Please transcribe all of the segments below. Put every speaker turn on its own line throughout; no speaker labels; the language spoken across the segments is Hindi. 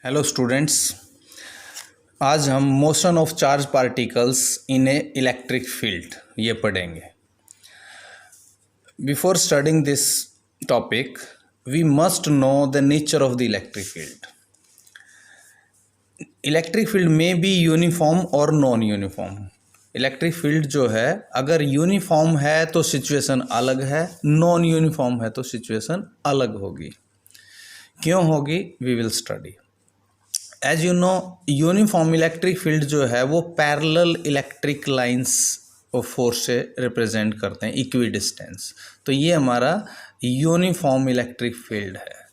हेलो स्टूडेंट्स, आज हम motion of charge particles in a electric field ये पढ़ेंगे। Before studying this topic we must know the nature of the electric field. Electric field में बी यूनिफॉर्म और नॉन यूनिफॉर्म। इलेक्ट्रिक फील्ड जो है अगर यूनिफॉर्म है तो सिचुएशन अलग है, नॉन यूनिफॉर्म है तो सिचुएशन अलग होगी। क्यों होगी we will study. As you know, uniform electric field जो है वो parallel electric lines of force से रिप्रेजेंट करते हैं, इक्वी डिस्टेंस। तो ये हमारा यूनिफॉर्म इलेक्ट्रिक फील्ड है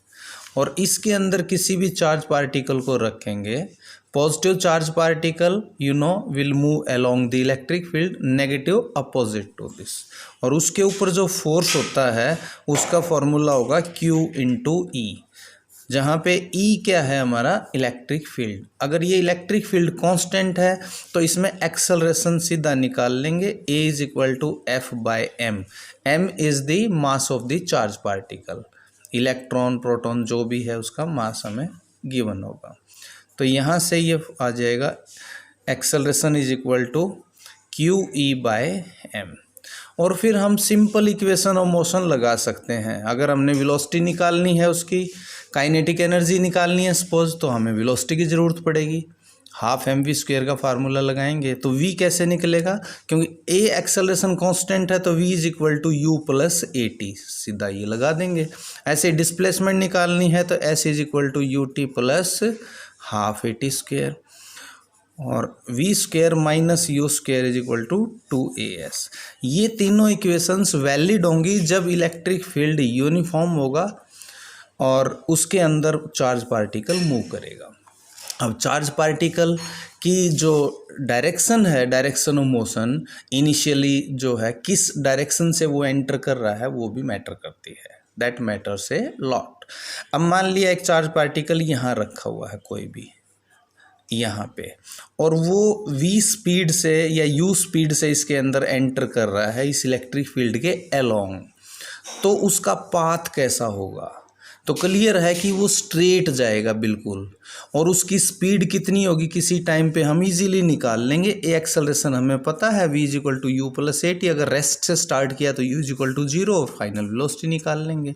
और इसके अंदर किसी भी चार्ज पार्टिकल को रखेंगे, positive charge particle will move along the electric field, negative opposite to this. और उसके ऊपर जो फोर्स होता है उसका फॉर्मूला होगा Q इंटू ई, जहाँ पे E क्या है हमारा इलेक्ट्रिक फील्ड। अगर ये इलेक्ट्रिक फील्ड कांस्टेंट है तो इसमें एक्सेलरेशन सीधा निकाल लेंगे, A is equal to F by M। M is the mass of the charge particle, electron proton जो भी है उसका मास हमें गिवन होगा। तो यहाँ से ये आ जाएगा acceleration is equal to QE by M। और फिर हम सिंपल इक्वेशन ऑफ मोशन लगा सकते हैं। अगर हमने वेलोसिटी निकालनी है, उसकी काइनेटिक एनर्जी निकालनी है सपोज, तो हमें वेलोसिटी की ज़रूरत पड़ेगी। हाफ mv² का फार्मूला लगाएंगे तो v कैसे निकलेगा, क्योंकि a एक्सेलरेशन कांस्टेंट है तो v is equal to u plus AT, सीधा ये लगा देंगे। ऐसे डिस्प्लेसमेंट निकालनी है तो s is equal to ut plus half AT², और v² minus u² is equal to 2as। ये तीनों इक्वेशंस वैलिड होंगी जब इलेक्ट्रिक फील्ड यूनिफॉर्म होगा और उसके अंदर चार्ज पार्टिकल मूव करेगा। अब चार्ज पार्टिकल की जो डायरेक्शन है, डायरेक्शन ऑफ मोशन, इनिशियली जो है किस डायरेक्शन से वो एंटर कर रहा है वो भी मैटर करती है, दैट मैटर्स ए लॉट। अब मान लिया एक चार्ज पार्टिकल यहाँ रखा हुआ है कोई भी यहाँ पे, और वो v स्पीड से या u स्पीड से इसके अंदर एंटर कर रहा है इस इलेक्ट्रिक फील्ड के अलोंग, तो उसका पाथ कैसा होगा। तो क्लियर है कि वो स्ट्रेट जाएगा बिल्कुल, और उसकी स्पीड कितनी होगी किसी टाइम पे हम इजीली निकाल लेंगे। ए एक्सेलरेशन हमें पता है v is equal to u plus AT, अगर रेस्ट से स्टार्ट किया तो u इज इक्वल टू 0 और फाइनल वेलोसिटी निकाल लेंगे।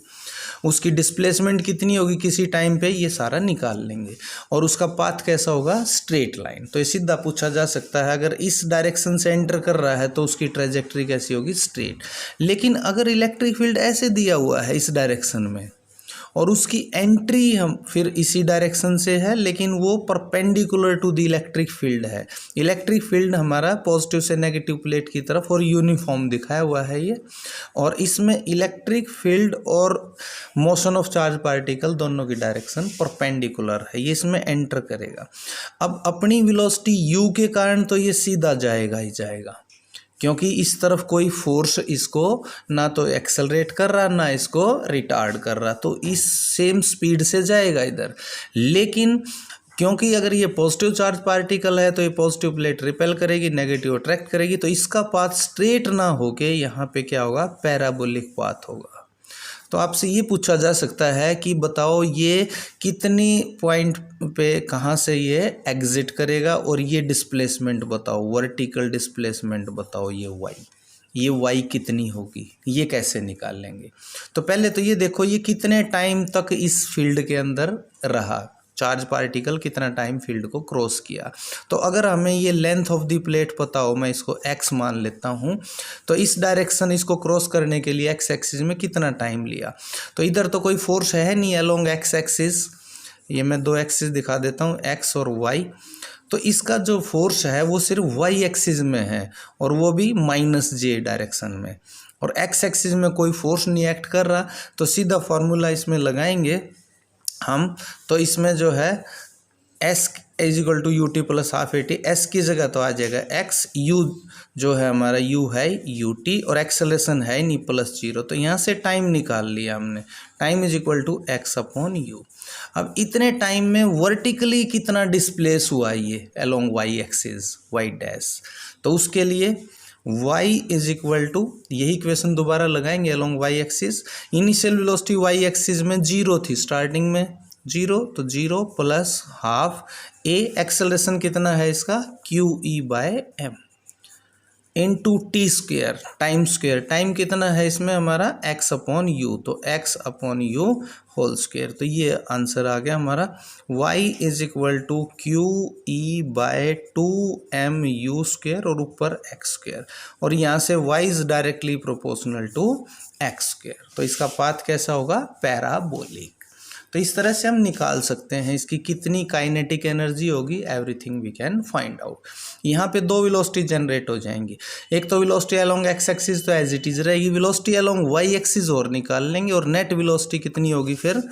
उसकी डिस्प्लेसमेंट कितनी होगी किसी टाइम पे ये सारा निकाल लेंगे, और उसका पाथ कैसा होगा स्ट्रेट लाइन। तो ये सीधा पूछा जा सकता है, अगर इस डायरेक्शन से एंटर कर रहा है तो उसकी ट्रेजेक्ट्री कैसी होगी स्ट्रेट। लेकिन अगर इलेक्ट्रिक फील्ड ऐसे दिया हुआ है इस डायरेक्शन में और उसकी एंट्री हम फिर इसी डायरेक्शन से है, लेकिन वो perpendicular to the electric field है। इलेक्ट्रिक फील्ड हमारा पॉजिटिव से नेगेटिव प्लेट की तरफ और यूनिफॉर्म दिखाया हुआ है ये, और इसमें इलेक्ट्रिक फील्ड और मोशन ऑफ चार्ज पार्टिकल दोनों की डायरेक्शन परपेंडिकुलर है, ये इसमें एंटर करेगा। अब अपनी वेलोसिटी u के कारण तो ये सीधा जाएगा ही जाएगा, क्योंकि इस तरफ कोई फोर्स इसको ना तो एक्सेलरेट कर रहा ना इसको रिटार्ड कर रहा, तो इस सेम स्पीड से जाएगा इधर। लेकिन क्योंकि अगर ये पॉजिटिव चार्ज पार्टिकल है तो ये पॉजिटिव प्लेट रिपेल करेगी, नेगेटिव अट्रैक्ट करेगी, तो इसका पाथ स्ट्रेट ना होके यहाँ पे क्या होगा पैराबोलिक पाथ होगा। तो आपसे ये पूछा जा सकता है कि बताओ ये कितनी पॉइंट पे कहाँ से ये एग्जिट करेगा, और ये डिस्प्लेसमेंट बताओ, वर्टिकल डिस्प्लेसमेंट बताओ, ये y कितनी होगी, ये कैसे निकाल लेंगे। तो पहले तो ये देखो ये कितने टाइम तक इस फील्ड के अंदर रहा, चार्ज पार्टिकल कितना टाइम फील्ड को क्रॉस किया। तो अगर हमें ये लेंथ ऑफ द प्लेट पता हो, मैं इसको x मान लेता हूँ, तो इस डायरेक्शन इसको क्रॉस करने के लिए x एक्सिस में कितना टाइम लिया। तो इधर तो कोई फोर्स है नहीं अलोंग x एक्सिस, ये मैं दो एक्सिस दिखा देता हूँ x और y। तो इसका जो फोर्स है वो सिर्फ y एक्सिस में है, और वो भी -j डायरेक्शन में, और x एक्सिस में कोई फोर्स नहीं एक्ट कर रहा। तो सीधा फॉर्मूला इसमें लगाएंगे हम, तो इसमें जो है s is equal to ut plus half AT, s की जगह तो आ जाएगा x, u जो है हमारा u है ut, और एक्सेलरेशन है नहीं +0, तो यहाँ से टाइम निकाल लिया हमने, time is equal to x upon u। अब इतने टाइम में वर्टिकली कितना डिस्प्लेस हुआ ये along y axis y dash, तो उसके लिए y इज इक्वल टू, यही इक्वेशन दोबारा लगाएंगे along y axis. Initial velocity y axis में 0 थी स्टार्टिंग में, जीरो, तो zero plus half A, acceleration कितना है इसका Q E by M into T square, time कितना है इसमें हमारा एक्स अपॉन यू, तो X upon U whole square. तो ये आंसर आ गया हमारा y is equal to Q E by two M U square और ऊपर एक्स स्क्वेयर, और यहाँ से y is directly proportional to X square. तो इसका पाथ कैसा होगा, पैराबोलिक। तो इस तरह से हम निकाल सकते हैं इसकी कितनी काइनेटिक एनर्जी होगी, everything we can find out. यहाँ पे दो वेलोसिटी जनरेट हो जाएंगी, एक तो वेलोसिटी अलोंग एक्स एक्सिस तो एज इट इज रहेगी, वेलोसिटी अलोंग वाई एक्सिस और निकाल लेंगे, और नेट वेलोसिटी कितनी होगी फिर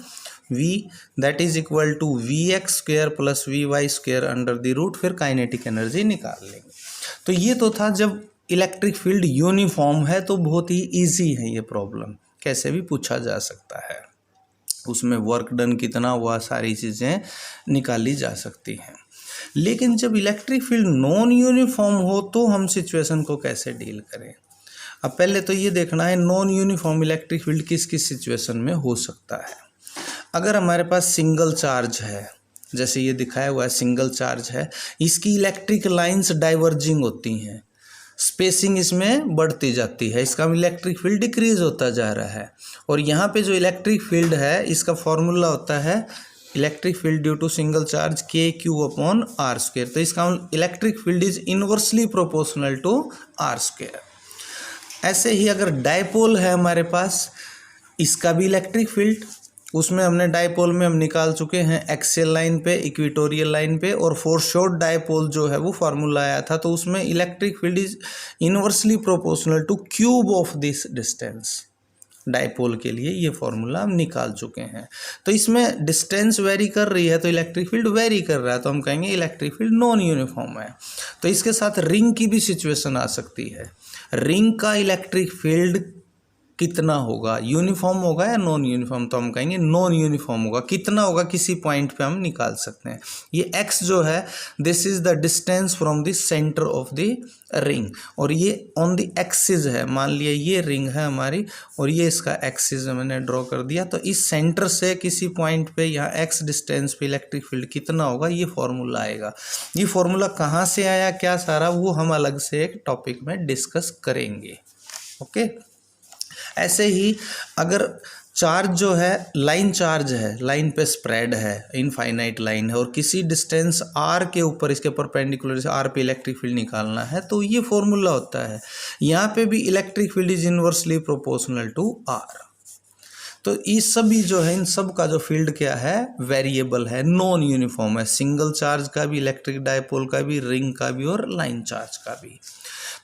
v, that is equal to V X square plus V Y square under the root, फिर काइनेटिक एनर्जी निकाल लेंगे। तो ये तो था जब इलेक्ट्रिक फील्ड यूनिफॉर्म है, तो बहुत ही ईजी है ये प्रॉब्लम, कैसे भी पूछा जा सकता है, उसमें वर्क डन कितना हुआ सारी चीज़ें निकाली जा सकती हैं। लेकिन जब इलेक्ट्रिक फील्ड नॉन यूनिफॉर्म हो तो हम सिचुएशन को कैसे डील करें। अब पहले तो ये देखना है नॉन यूनिफॉर्म इलेक्ट्रिक फील्ड किस किस सिचुएशन में हो सकता है। अगर हमारे पास सिंगल चार्ज है, जैसे ये दिखाया हुआ है सिंगल चार्ज है, इसकी इलेक्ट्रिक लाइंस डाइवर्जिंग होती हैं, स्पेसिंग इसमें बढ़ती जाती है, इसका इलेक्ट्रिक फील्ड डिक्रीज होता जा रहा है। और यहाँ पे जो इलेक्ट्रिक फील्ड है इसका फॉर्मूला होता है electric field due to single charge के क्यू अपॉन आर स्क्वेयर। तो इसका electric field is inversely proportional to R square. ऐसे ही अगर डायपोल है हमारे पास, इसका भी इलेक्ट्रिक फील्ड, उसमें हमने डायपोल में हम निकाल चुके हैं एक्सियल लाइन पे, इक्वेटोरियल लाइन पे, और फॉर शॉर्ट डायपोल जो है वो फार्मूला आया था, तो उसमें electric field is inversely proportional two cube of this distance. Dipole के लिए ये फॉर्मूला हम निकाल चुके हैं। तो इसमें डिस्टेंस वेरी कर रही है तो इलेक्ट्रिक फील्ड वेरी कर रहा है, तो हम कहेंगे इलेक्ट्रिक फील्ड नॉन यूनिफॉर्म है। तो इसके साथ रिंग की भी सिचुएशन आ सकती है, रिंग का इलेक्ट्रिक फील्ड कितना होगा, यूनिफॉर्म होगा या नॉन यूनिफॉर्म, तो हम कहेंगे नॉन यूनिफॉर्म होगा। कितना होगा किसी पॉइंट पे हम निकाल सकते हैं। ये x जो है this is the distance from the centre of the ring, और ये ऑन द एक्सिस है, मान लिया ये रिंग है हमारी और ये इसका एक्सिस मैंने ड्रॉ कर दिया। तो इस सेंटर से किसी पॉइंट पे यहाँ x डिस्टेंस पे इलेक्ट्रिक फील्ड कितना होगा, ये फॉर्मूला आएगा। ये फॉर्मूला कहाँ से आया क्या सारा, वो हम अलग से एक टॉपिक में डिस्कस करेंगे। ओके। ऐसे ही अगर चार्ज जो है लाइन चार्ज है, लाइन पे स्प्रेड है, इनफाइनाइट लाइन है, और किसी डिस्टेंस r के ऊपर इसके परपेंडिकुलर से r पे इलेक्ट्रिक फील्ड निकालना है, तो ये फॉर्मूला होता है। यहाँ पे भी electric field is inversely proportional to r। तो ये सभी जो है इन सब का जो फील्ड क्या है, वेरिएबल है, नॉन यूनिफॉर्म है, सिंगल चार्ज का भी, इलेक्ट्रिक डायपोल का भी, रिंग का भी और लाइन चार्ज का भी।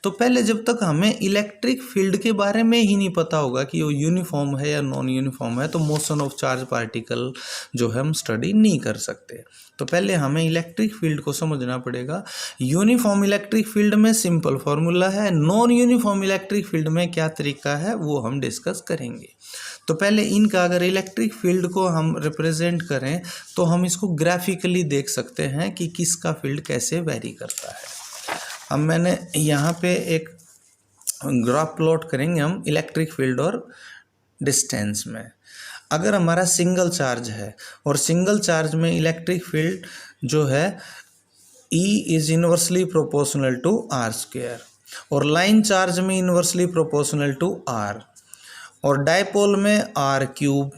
तो पहले जब तक हमें इलेक्ट्रिक फील्ड के बारे में ही नहीं पता होगा कि वो यूनिफॉर्म है या नॉन यूनिफॉर्म है, तो मोशन ऑफ चार्ज पार्टिकल जो है हम स्टडी नहीं कर सकते। तो पहले हमें इलेक्ट्रिक फील्ड को समझना पड़ेगा। यूनिफॉर्म इलेक्ट्रिक फील्ड में सिंपल फॉर्मूला है, नॉन यूनिफॉर्म इलेक्ट्रिक फील्ड में क्या तरीका है वो हम डिस्कस करेंगे। तो पहले इनका अगर इलेक्ट्रिक फील्ड को हम रिप्रेजेंट करें तो हम इसको ग्राफिकली देख सकते हैं कि किसका फील्ड कैसे वेरी करता है। अब मैंने यहाँ पे एक ग्राफ प्लॉट करेंगे हम इलेक्ट्रिक फील्ड और डिस्टेंस में। अगर हमारा सिंगल चार्ज है और सिंगल चार्ज में इलेक्ट्रिक फील्ड जो है E is inversely proportional to R square, और लाइन चार्ज में इनवर्सली प्रोपोर्शनल टू आर, और डायपोल में आर क्यूब।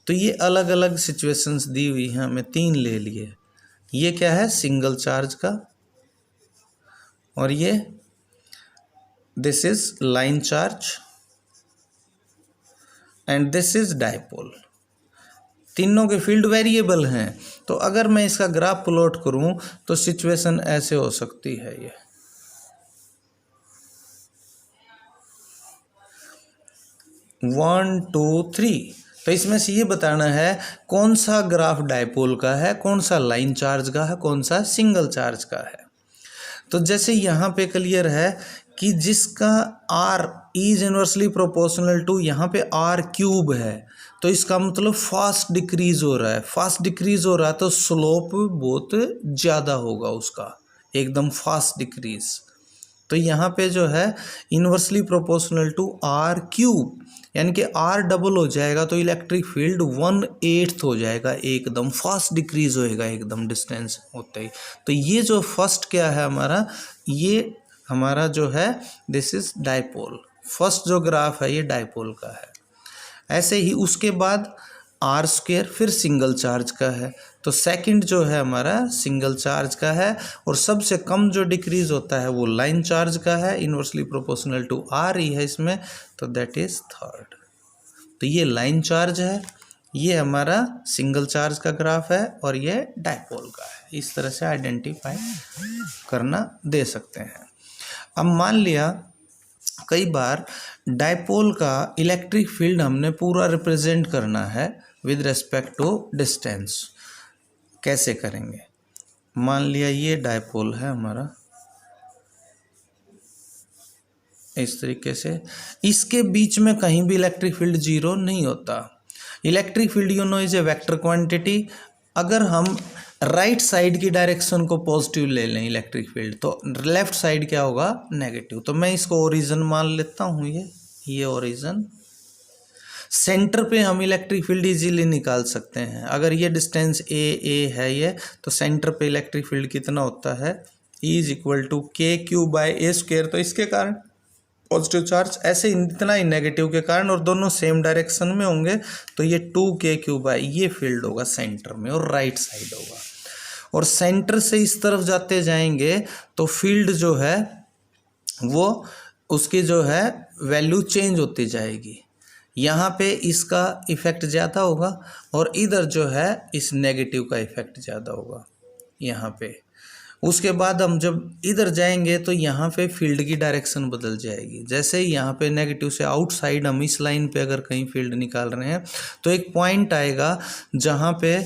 तो ये अलग अलग सिचुएशंस दी हुई हैं, हमें 3 ले लिए। ये क्या है सिंगल चार्ज का, और ये this is line charge and this is dipole. तीनों के फील्ड वेरिएबल हैं। तो अगर मैं इसका ग्राफ प्लॉट करूं तो सिचुएशन ऐसे हो सकती है, ये 1 2 3। तो इसमें से ये बताना है कौन सा ग्राफ डायपोल का है, कौन सा लाइन चार्ज का है, कौन सा सिंगल चार्ज का है। तो जैसे यहाँ पे क्लियर है कि जिसका r is inversely proportional to यहाँ पे r क्यूब है, तो इसका मतलब फास्ट डिक्रीज हो रहा है। फास्ट डिक्रीज हो रहा है तो स्लोप बहुत ज़्यादा होगा उसका, एकदम फास्ट डिक्रीज। तो यहाँ पे जो है inversely proportional to R cube, यानी कि आर डबल हो जाएगा तो इलेक्ट्रिक फील्ड 1/8 हो जाएगा, एकदम फास्ट डिक्रीज होएगा एकदम डिस्टेंस होते ही। तो ये जो फर्स्ट क्या है हमारा, ये हमारा जो है दिस इज डाइपोल। फर्स्ट जो ग्राफ है ये डाइपोल का है। ऐसे ही उसके बाद आर स्क्वेयर फिर सिंगल चार्ज का है, तो सेकंड जो है हमारा सिंगल चार्ज का है, और सबसे कम जो डिक्रीज होता है वो लाइन चार्ज का है, इन्वर्सली प्रोपोर्शनल टू आर ही है इसमें, तो दैट इज थर्ड। तो ये लाइन चार्ज है, ये हमारा सिंगल चार्ज का ग्राफ है, और ये डाइपोल का है। इस तरह से आइडेंटिफाई करना दे सकते हैं। अब मान लिया कई बार डाइपोल का इलेक्ट्रिक फील्ड हमने पूरा रिप्रेजेंट करना है विद रिस्पेक्ट टू डिस्टेंस। कैसे करेंगे? मान लिया ये डाइपोल है हमारा, इस तरीके से, इसके बीच में कहीं भी इलेक्ट्रिक फील्ड जीरो नहीं होता। Electric field you know is a vector quantity. अगर हम राइट साइड की डायरेक्शन को पॉजिटिव ले लें इलेक्ट्रिक फील्ड, तो लेफ्ट साइड क्या होगा? नेगेटिव। तो मैं इसको ओरिजिन मान लेता हूँ, ये ओरिजिन। सेंटर पे हम इलेक्ट्रिक फील्ड इजीली निकाल सकते हैं। अगर ये डिस्टेंस ए है ये, तो सेंटर पे इलेक्ट्रिक फील्ड कितना होता है? E is equal to KQ/A²। तो इसके कारण पॉजिटिव चार्ज, ऐसे इतना ही नेगेटिव के कारण, और दोनों सेम डायरेक्शन में होंगे, तो ये 2KQ ये फील्ड होगा सेंटर में और राइट साइड होगा। और सेंटर से इस तरफ जाते जाएंगे तो फील्ड जो है वो उसकी जो है वैल्यू चेंज होती जाएगी। यहाँ पे इसका इफ़ेक्ट ज़्यादा होगा और इधर जो है इस नेगेटिव का इफ़ेक्ट ज़्यादा होगा यहाँ पे। उसके बाद हम जब इधर जाएंगे तो यहाँ पे फील्ड की डायरेक्शन बदल जाएगी। जैसे ही यहाँ पे नेगेटिव से आउटसाइड हम इस लाइन पे अगर कहीं फील्ड निकाल रहे हैं, तो एक पॉइंट आएगा जहाँ पे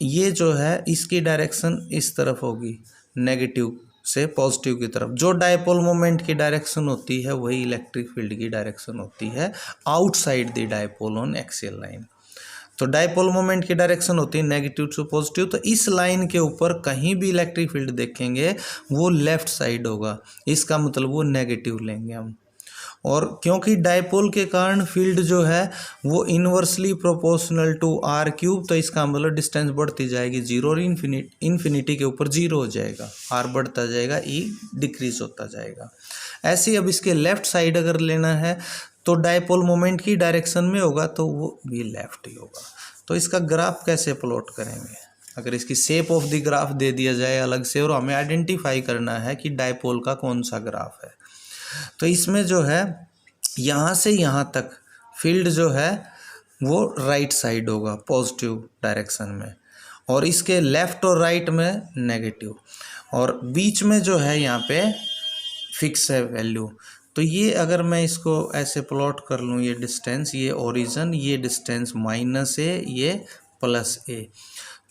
ये जो है इसकी डायरेक्शन इस तरफ होगी, नेगेटिव से पॉजिटिव की तरफ। जो डायपोल मोमेंट की डायरेक्शन होती है वही इलेक्ट्रिक फील्ड की डायरेक्शन होती है outside the dipole on axial line. तो डायपोल मोमेंट की डायरेक्शन होती है नेगेटिव टू पॉजिटिव। तो इस लाइन के ऊपर कहीं भी इलेक्ट्रिक फील्ड देखेंगे वो लेफ्ट साइड होगा, इसका मतलब वो नेगेटिव लेंगे हम। और क्योंकि डायपोल के कारण फील्ड जो है वो inversely proportional to R cube, तो इसका मतलब डिस्टेंस बढ़ती जाएगी जीरो, और इन्फिनिटी के ऊपर जीरो हो जाएगा, आर बढ़ता जाएगा, ई डिक्रीज होता जाएगा। ऐसे ही अब इसके लेफ्ट साइड अगर लेना है तो डायपोल मोमेंट की डायरेक्शन में होगा तो वो भी लेफ्ट ही होगा। तो इसका ग्राफ कैसे प्लॉट करेंगे? अगर इसकी शेप ऑफ द ग्राफ दे दिया जाए अलग से, और हमें आइडेंटिफाई करना है कि डायपोल का कौन सा ग्राफ है, तो इसमें जो है यहाँ से यहाँ तक फील्ड जो है वो राइट साइड होगा पॉजिटिव डायरेक्शन में, और इसके लेफ़्ट और राइट में नेगेटिव, और बीच में जो है यहाँ पे फिक्स है वैल्यू। तो ये अगर मैं इसको ऐसे प्लॉट कर लूँ, ये डिस्टेंस, ये ओरिजिन, ये डिस्टेंस -a, ये +a।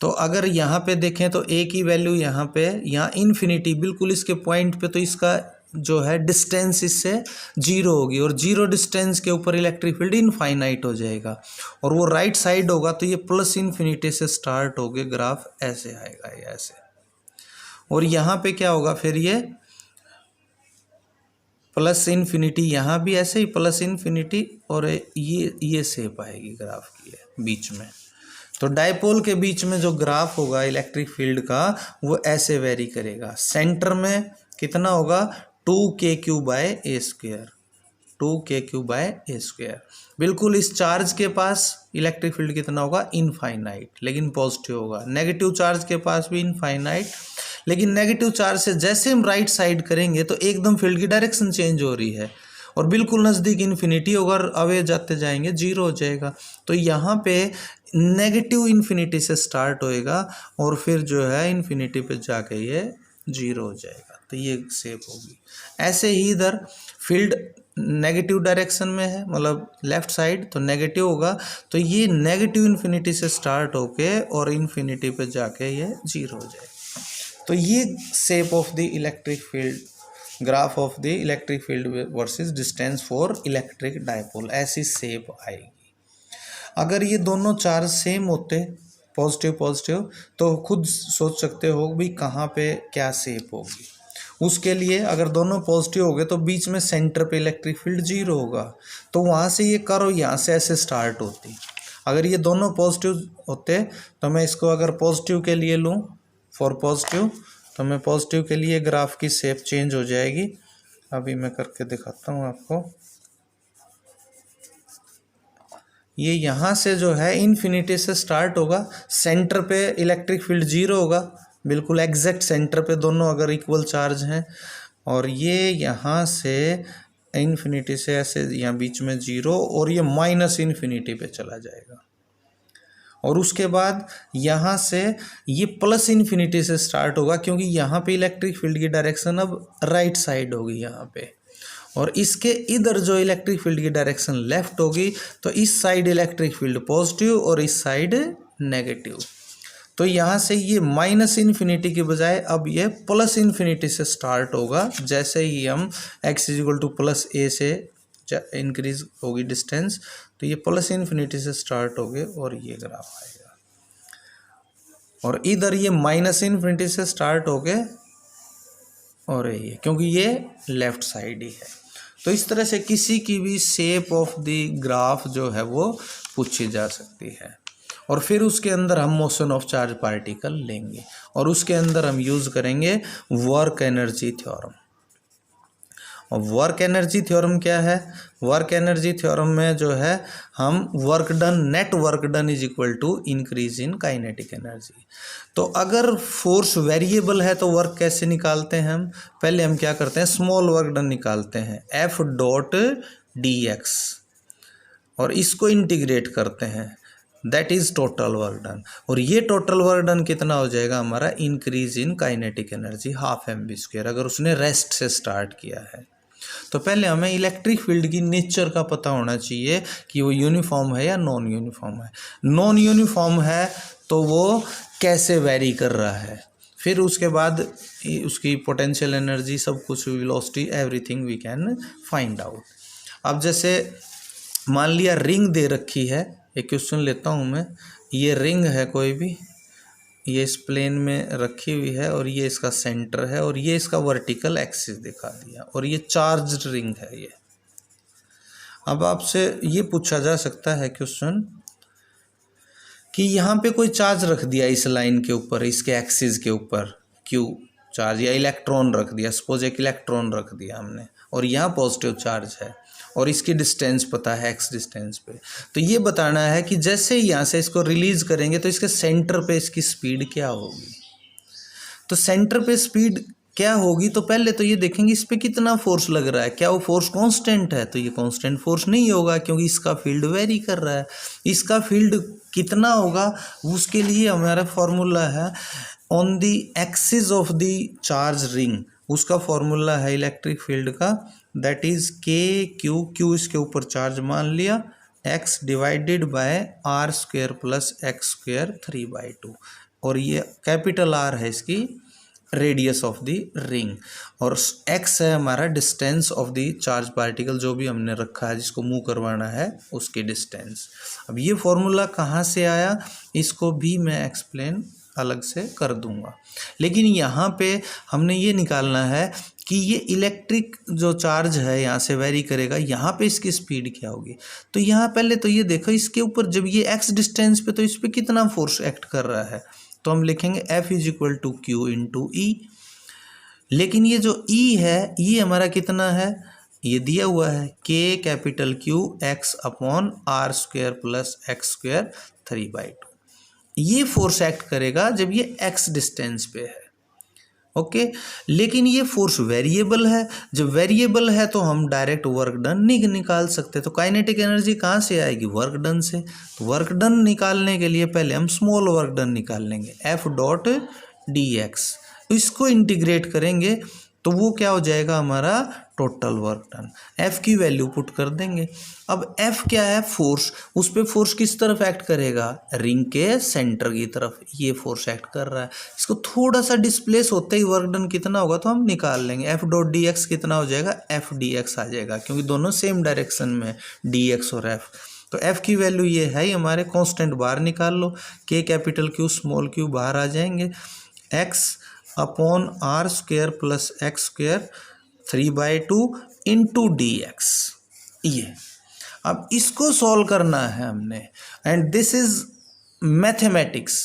तो अगर यहाँ पे देखें तो a की वैल्यू यहाँ पे, यहाँ इन्फिनिटी बिल्कुल इसके पॉइंट पे, तो इसका जो है डिस्टेंस इससे जीरो होगी, और जीरो डिस्टेंस के ऊपर इलेक्ट्रिक फील्ड इनफाइनाइट हो जाएगा, और वो राइट साइड होगा। तो ये +∞ से स्टार्ट हो गए, ग्राफ ऐसे आएगा, ये ऐसे। और यहाँ पे क्या होगा फिर, ये +∞, यहाँ भी ऐसे ही +∞, और ये शेप आएगी ग्राफ की बीच में। तो डायपोल के बीच में जो ग्राफ होगा इलेक्ट्रिक फील्ड का वो ऐसे वेरी करेगा। सेंटर में कितना होगा? 2KQ/A², 2KQ/A²। बिल्कुल इस चार्ज के पास इलेक्ट्रिक फील्ड कितना होगा? इनफाइनाइट, लेकिन पॉजिटिव होगा। नेगेटिव चार्ज के पास भी इनफाइनाइट, लेकिन नेगेटिव चार्ज से जैसे हम राइट साइड करेंगे तो एकदम फील्ड की डायरेक्शन चेंज हो रही है, और बिल्कुल नज़दीक इन्फिनिटी होगा, और अवे जाते जाएंगे जीरो हो जाएगा। तो यहाँ पे नेगेटिव इन्फिनिटी से स्टार्ट होएगा और फिर जो है इन्फिनिटी पे जाके ये जीरो हो जाएगा। तो ये शेप होगी। ऐसे ही इधर फील्ड नेगेटिव डायरेक्शन में है, मतलब लेफ्ट साइड, तो नेगेटिव होगा, तो ये नेगेटिव इन्फिनिटी से स्टार्ट होके और इन्फिनिटी पे जाके ये जीरो हो जाएगा। तो ये shape of the electric field, graph of the electric field versus distance for electric dipole, ऐसी शेप आएगी। अगर ये दोनों चार्ज सेम होते, पॉजिटिव पॉजिटिव, तो खुद सोच सकते हो भी कहाँ पे क्या शेप होगी। उसके लिए अगर दोनों पॉजिटिव हो गए तो बीच में सेंटर पे इलेक्ट्रिक फील्ड जीरो होगा, तो वहाँ से ये कर्व यहाँ से ऐसे स्टार्ट होती। अगर ये दोनों पॉजिटिव होते तो मैं इसको अगर पॉजिटिव के लिए लूँ, फॉर पॉजिटिव, तो मैं पॉजिटिव के लिए ग्राफ की शेप चेंज हो जाएगी। अभी मैं करके दिखाता हूँ आपको। ये यहाँ से जो है इन्फिनिटी से स्टार्ट होगा, सेंटर पे इलेक्ट्रिक फील्ड जीरो होगा, बिल्कुल एग्जैक्ट सेंटर पे दोनों अगर इक्वल चार्ज हैं, और ये यहाँ से इन्फिनिटी से ऐसे यहाँ बीच में जीरो, और ये माइनस इन्फिनिटी पे चला जाएगा, और उसके बाद यहाँ से ये प्लस इन्फिनिटी से स्टार्ट होगा, क्योंकि यहाँ पे इलेक्ट्रिक फील्ड की डायरेक्शन अब राइट साइड होगी यहाँ पे, और इसके इधर जो इलेक्ट्रिक फील्ड की डायरेक्शन लेफ्ट होगी, तो इस साइड इलेक्ट्रिक फील्ड पॉजिटिव और इस साइड नेगेटिव। तो यहाँ से ये माइनस इन्फिनिटी के बजाय अब ये प्लस इन्फिनिटी से स्टार्ट होगा। जैसे ही हम x इजिकल टू प्लस ए से इंक्रीज होगी डिस्टेंस, तो ये प्लस इन्फिनिटी से स्टार्ट हो गए और ये ग्राफ आएगा, और इधर ये माइनस इन्फिनिटी से स्टार्ट हो गए और ये, क्योंकि ये लेफ्ट साइड ही है। तो इस तरह से किसी की भी शेप ऑफ द ग्राफ जो है वो पूछी जा सकती है, और फिर उसके अंदर हम मोशन ऑफ चार्ज पार्टिकल लेंगे, और उसके अंदर हम यूज़ करेंगे वर्क एनर्जी थ्योरम। और वर्क एनर्जी थ्योरम क्या है? वर्क एनर्जी थ्योरम में जो है हम work done, net work done is equal to increase in kinetic energy. तो अगर फोर्स वेरिएबल है तो वर्क कैसे निकालते हैं हम? पहले हम क्या करते हैं, स्मॉल वर्क डन निकालते हैं, एफ डॉट डी एक्स, और इसको इंटीग्रेट करते हैं, that is total work done. और ये टोटल वर्क डन कितना हो जाएगा हमारा? Increase in kinetic energy half mv², अगर उसने रेस्ट से स्टार्ट किया है। तो पहले हमें इलेक्ट्रिक फील्ड की नेचर का पता होना चाहिए कि वो यूनिफॉर्म है या नॉन यूनिफॉर्म है। नॉन यूनिफॉर्म है तो वो कैसे वेरी कर रहा है, फिर उसके बाद उसकी पोटेंशियल एनर्जी, सब कुछ, velocity, everything we can find out. अब जैसे मान लिया रिंग दे रखी है, एक क्वेश्चन लेता हूँ मैं, ये रिंग है कोई भी, ये इस प्लेन में रखी हुई है, और ये इसका सेंटर है, और ये इसका वर्टिकल एक्सिस दिखा दिया, और ये चार्ज्ड रिंग है ये। अब आपसे ये पूछा जा सकता है क्वेश्चन कि यहाँ पे कोई चार्ज रख दिया इस लाइन के ऊपर, इसके एक्सिस के ऊपर क्यू चार्ज, या इलेक्ट्रॉन रख दिया, सपोज एक इलेक्ट्रॉन रख दिया हमने, और यहाँ पॉजिटिव चार्ज है, और इसकी डिस्टेंस पता है एक्स डिस्टेंस पे। तो ये बताना है कि जैसे ही यहाँ से इसको रिलीज करेंगे तो इसके सेंटर पे इसकी स्पीड क्या होगी। तो सेंटर पे स्पीड क्या होगी, तो पहले तो ये देखेंगे इस पे कितना फोर्स लग रहा है, क्या वो फोर्स कांस्टेंट है? तो ये कांस्टेंट फोर्स नहीं होगा, क्योंकि इसका फील्ड वेरी कर रहा है। इसका फील्ड कितना होगा, उसके लिए हमारा फॉर्मूला है on the axis of the charge ring, उसका फॉर्मूला है इलेक्ट्रिक फील्ड का, that is K Q, Q इसके ऊपर चार्ज मान लिया, X divided by R square plus X square 3/2, और ये कैपिटल आर है इसकी रेडियस ऑफ द रिंग, और एक्स है हमारा distance of the charge particle, जो भी हमने रखा है जिसको मूव करवाना है उसकी डिस्टेंस। अब ये फॉर्मूला कहाँ से आया, इसको भी मैं एक्सप्लेन अलग से कर दूंगा, लेकिन यहाँ पे हमने ये निकालना है कि ये इलेक्ट्रिक जो चार्ज है यहाँ से वेरी करेगा, यहाँ पे इसकी स्पीड क्या होगी। तो यहाँ पहले तो ये देखो इसके ऊपर, जब ये एक्स डिस्टेंस पे, तो इस पर कितना फोर्स एक्ट कर रहा है, तो हम लिखेंगे F is equal to Q into E. लेकिन ये जो ई है, ये हमारा कितना है, ये दिया हुआ है K capital Q X upon R square plus X square 3/2। ये फोर्स एक्ट करेगा जब ये एक्स डिस्टेंस पे है, ओके। लेकिन ये फोर्स वेरिएबल है, जब वेरिएबल है तो हम डायरेक्ट वर्क डन नहीं निकाल सकते। तो काइनेटिक एनर्जी कहाँ से आएगी, वर्क डन से। तो वर्क डन निकालने के लिए पहले हम स्मॉल वर्क डन निकाल लेंगे, एफ डॉट डी एक्स, इसको इंटीग्रेट करेंगे तो वो क्या हो जाएगा हमारा टोटल वर्क डन। एफ की वैल्यू पुट कर देंगे। अब एफ क्या है, फोर्स, उस पर फोर्स किस तरफ एक्ट करेगा, रिंग के सेंटर की तरफ, ये फोर्स एक्ट कर रहा है। इसको थोड़ा सा डिस्प्लेस होते ही वर्क डन कितना होगा तो हम निकाल लेंगे, एफ डॉट डी एक्स कितना हो जाएगा, एफ डी एक्स आ जाएगा, क्योंकि दोनों सेम डायरेक्शन में डी एक्स और एफ। तो एफ की वैल्यू ये है ही हमारे, कांस्टेंट बाहर निकाल लो, के कैपिटल क्यू स्मॉल क्यू बाहर आ जाएंगे, X upon R square plus X square 3/2 into D X. ये अब इसको सॉल्व करना है हमने, and this is mathematics.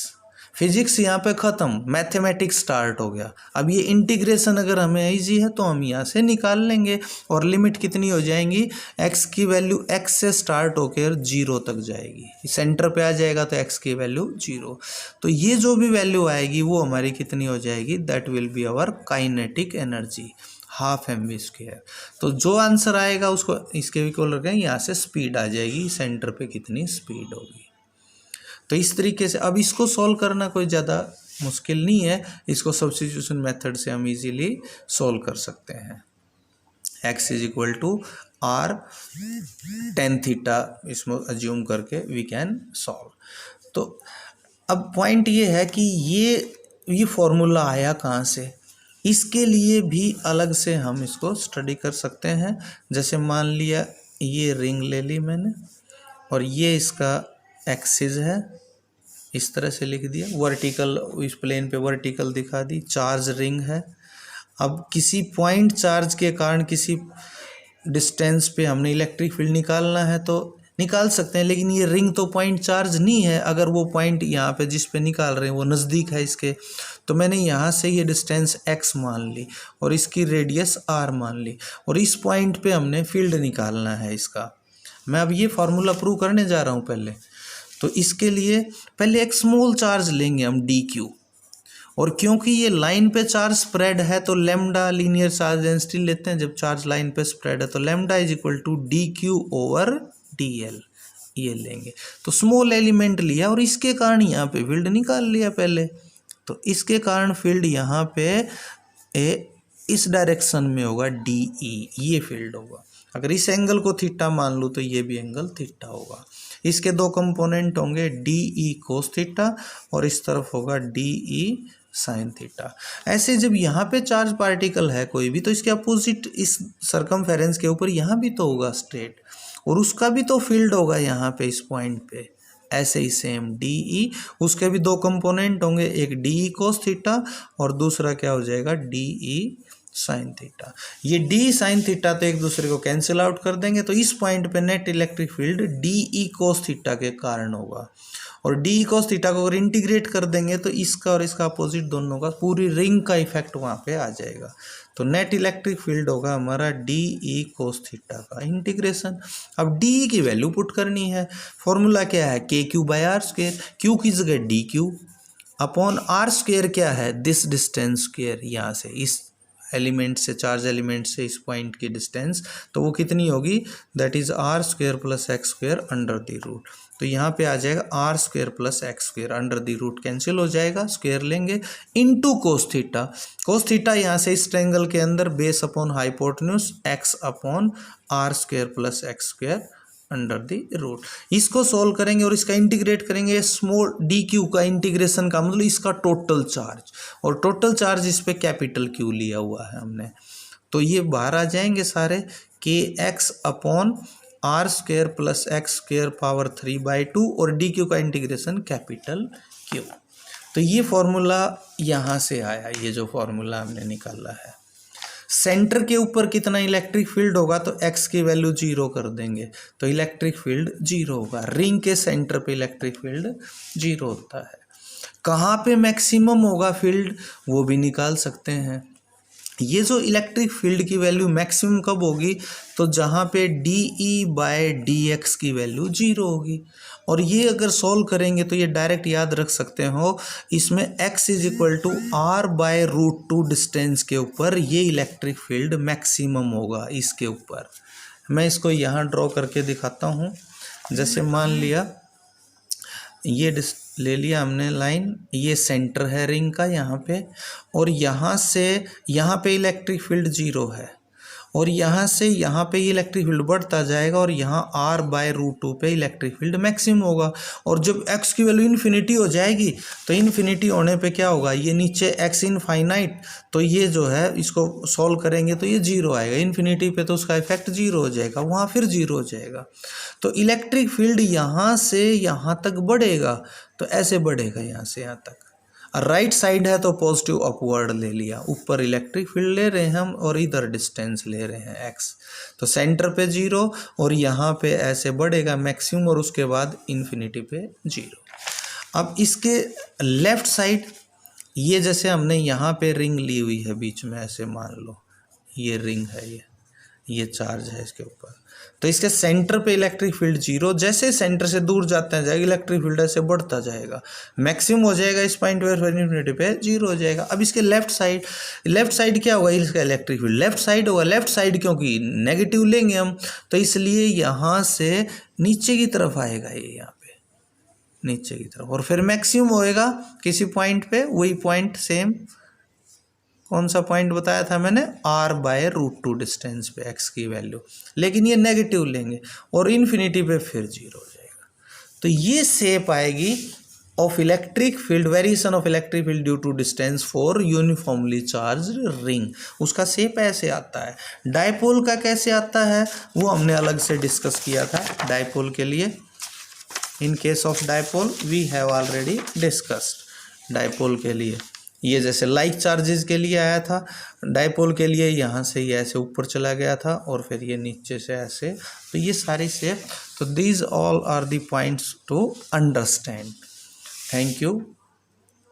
Physics यहाँ पे ख़त्म, मैथमेटिक्स स्टार्ट हो गया। अब ये इंटीग्रेशन अगर हमें इजी है तो हम यहाँ से निकाल लेंगे, और लिमिट कितनी हो जाएंगी, x की वैल्यू x से स्टार्ट होकर 0 तक जाएगी, सेंटर पे आ जाएगा तो x की वैल्यू 0। तो ये जो भी वैल्यू आएगी वो हमारी कितनी हो जाएगी, that will be our kinetic energy, half mv²। तो जो आंसर आएगा उसको इसके इक्वल रखें, यहाँ से स्पीड आ जाएगी, सेंटर पे कितनी स्पीड होगी। तो इस तरीके से अब इसको सॉल्व करना कोई ज़्यादा मुश्किल नहीं है, इसको सब्स्टिट्यूशन मेथड से हम इजीली सॉल्व कर सकते हैं। x is equal to r tan theta इसमें अज्यूम करके वी कैन सॉल्व। तो अब पॉइंट ये है कि ये फॉर्मूला आया कहाँ से, इसके लिए भी अलग से हम इसको स्टडी कर सकते हैं। जैसे मान लिया ये रिंग ले ली मैंने, और ये इसका एक्सिस है, इस तरह से लिख दिया, वर्टिकल इस प्लेन पे वर्टिकल दिखा दी, चार्ज रिंग है। अब किसी पॉइंट चार्ज के कारण किसी डिस्टेंस पे हमने इलेक्ट्रिक फील्ड निकालना है तो निकाल सकते हैं, लेकिन ये रिंग तो पॉइंट चार्ज नहीं है। अगर वो पॉइंट यहाँ पे जिस पे निकाल रहे हैं वो नज़दीक है इसके, तो मैंने यहाँ से ये डिस्टेंस x मान ली और इसकी रेडियस r मान ली, और इस पॉइंट पे हमने फील्ड निकालना है इसका। मैं अब ये फार्मूला प्रूव करने जा रहा हूँ पहले। तो इसके लिए पहले एक स्मॉल चार्ज लेंगे हम dq, और क्योंकि ये लाइन पे चार्ज स्प्रेड है तो लैम्डा लीनियर चार्ज डेंसिटी लेते हैं। जब चार्ज लाइन पे स्प्रेड है तो lambda is equal to dq over dl, ये लेंगे। तो स्मॉल एलिमेंट लिया और इसके कारण यहाँ पे फील्ड निकाल लिया पहले। तो इसके कारण फील्ड यहाँ पे इस डायरेक्शन में होगा DE, ये फील्ड होगा। अगर इस एंगल को थीटा मान लूँ तो ये भी एंगल थीटा होगा। इसके दो कंपोनेंट होंगे DE कोस थीटा और इस तरफ होगा DE साइन थीटा। ऐसे जब यहाँ पे चार्ज पार्टिकल है कोई भी, तो इसके अपोजिट इस सर्कमफेरेंस के ऊपर यहाँ भी तो होगा स्ट्रेट, और उसका भी तो फील्ड होगा यहाँ पे इस पॉइंट पे। ऐसे ही सेम DE, उसके भी दो कंपोनेंट होंगे, एक DE कोस थीटा और दूसरा क्या हो जाएगा DE साइन थीटा। ये DE साइन थीटा तो एक दूसरे को कैंसिल आउट कर देंगे, तो इस पॉइंट पे net electric field DE cos theta के कारण होगा। और DE कोस थीटा को अगर इंटीग्रेट कर देंगे तो इसका और इसका अपोजिट दोनों का पूरी रिंग का इफेक्ट वहाँ पे आ जाएगा। तो नेट इलेक्ट्रिक फील्ड होगा हमारा DE कोस थीटा का इंटीग्रेशन। अब DE की वैल्यू पुट करनी है। फॉर्मूला क्या है, KQ/R², Q की जगह DQ अपॉन R² क्या है, दिस डिस्टेंस स्क्वेयर, यहाँ से इस एलिमेंट से, चार्ज एलिमेंट से इस पॉइंट की डिस्टेंस, तो वो कितनी होगी, that is R² plus x² under the root. तो यहाँ पे आ जाएगा R² plus x², under the root cancel हो जाएगा, स्क्वायर लेंगे, into cos theta. Cos theta यहाँ से इस ट्रायंगल के अंदर base upon hypotenuse x upon R² plus x² under the root. इसको सॉल्व करेंगे और इसका इंटीग्रेट करेंगे। स्मॉल DQ का इंटीग्रेशन का मतलब इसका टोटल चार्ज, और टोटल चार्ज इस पे कैपिटल Q लिया हुआ है हमने, तो ये बाहर आ जाएंगे सारे, KX upon R² plus x² power 3/2 और DQ का इंटीग्रेशन कैपिटल Q। तो ये फॉर्मूला यहाँ से आया, ये जो फॉर्मूला हमने निकाला है। सेंटर के ऊपर कितना इलेक्ट्रिक फील्ड होगा तो x की वैल्यू 0 कर देंगे तो इलेक्ट्रिक फील्ड 0 होगा। रिंग के सेंटर पे इलेक्ट्रिक फील्ड 0 होता है। कहाँ पे मैक्सिमम होगा फील्ड वो भी निकाल सकते हैं। ये जो इलेक्ट्रिक फील्ड की वैल्यू मैक्सिमम कब होगी, तो जहाँ पे DE/dx की वैल्यू 0 होगी। और ये अगर सॉल्व करेंगे तो ये डायरेक्ट याद रख सकते हो, इसमें x is equal to R/√2 distance के ऊपर ये इलेक्ट्रिक फील्ड मैक्सिमम होगा इसके ऊपर। मैं इसको यहाँ ड्रॉ करके दिखाता हूँ। जैसे मान लिया ये ले लिया हमने लाइन, ये सेंटर है रिंग का यहाँ पे, और यहाँ से यहाँ पे इलेक्ट्रिक फील्ड 0 है, और यहाँ से यहाँ पे ये इलेक्ट्रिक फील्ड बढ़ता जाएगा और यहाँ R/√2 पे इलेक्ट्रिक फील्ड मैक्सिमम होगा। और जब x की वैल्यू इन्फिनिटी हो जाएगी तो इन्फिनिटी होने पे क्या होगा, ये नीचे x इनफाइनाइट, तो ये जो है इसको सॉल्व करेंगे तो ये 0 आएगा इन्फिनिटी पे, तो उसका इफेक्ट 0 हो जाएगा, वहाँ फिर 0 हो जाएगा। तो इलेक्ट्रिक फील्ड यहाँ से यहाँ तक बढ़ेगा, तो ऐसे बढ़ेगा यहाँ से यहाँ तक। राइट साइड है तो पॉजिटिव अपवर्ड ले लिया, ऊपर इलेक्ट्रिक फील्ड ले रहे हैं हम और इधर डिस्टेंस ले रहे हैं एक्स, तो सेंटर पे 0 और यहाँ पे ऐसे बढ़ेगा मैक्सिमम और उसके बाद इन्फिनिटी पे 0। अब इसके लेफ्ट साइड, ये जैसे हमने यहाँ पे रिंग ली हुई है बीच में, ऐसे मान लो ये रिंग है, ये चार्ज है इसके ऊपर, तो इसके सेंटर पे इलेक्ट्रिक फील्ड 0, जैसे सेंटर से दूर जाते हैं जाएगा इलेक्ट्रिक फील्ड ऐसे बढ़ता जाएगा, मैक्सिमम हो जाएगा इस पॉइंट पे, फिर इन्फिनिटी पे 0 हो जाएगा। अब इसके लेफ्ट साइड क्या होगा, इसका इलेक्ट्रिक फील्ड लेफ्ट साइड होगा, लेफ्ट साइड क्योंकि नेगेटिव लेंगे हम, तो इसलिए यहाँ से नीचे की तरफ आएगा, ये यहाँ पे नीचे की तरफ, और फिर मैक्सिमम होएगा किसी पॉइंट पे, वही पॉइंट सेम, कौन सा पॉइंट बताया था मैंने, r/√2 डिस्टेंस पे x की वैल्यू, लेकिन ये नेगेटिव लेंगे और इन्फिनिटी पे फिर 0 हो जाएगा। तो ये शेप आएगी of electric field, variation of electric field due to distance for uniformly charged ring, उसका शेप ऐसे आता है। डायपोल का कैसे आता है वो हमने अलग से डिस्कस किया था, डायपोल के लिए, in case of dipole we have already discussed. Dipole के लिए ये जैसे लाइक चार्जेस के लिए आया था, डायपोल के लिए यहाँ से ये ऐसे ऊपर चला गया था और फिर ये नीचे से ऐसे, तो ये सारी शेप, तो these all are the points to understand. Thank you.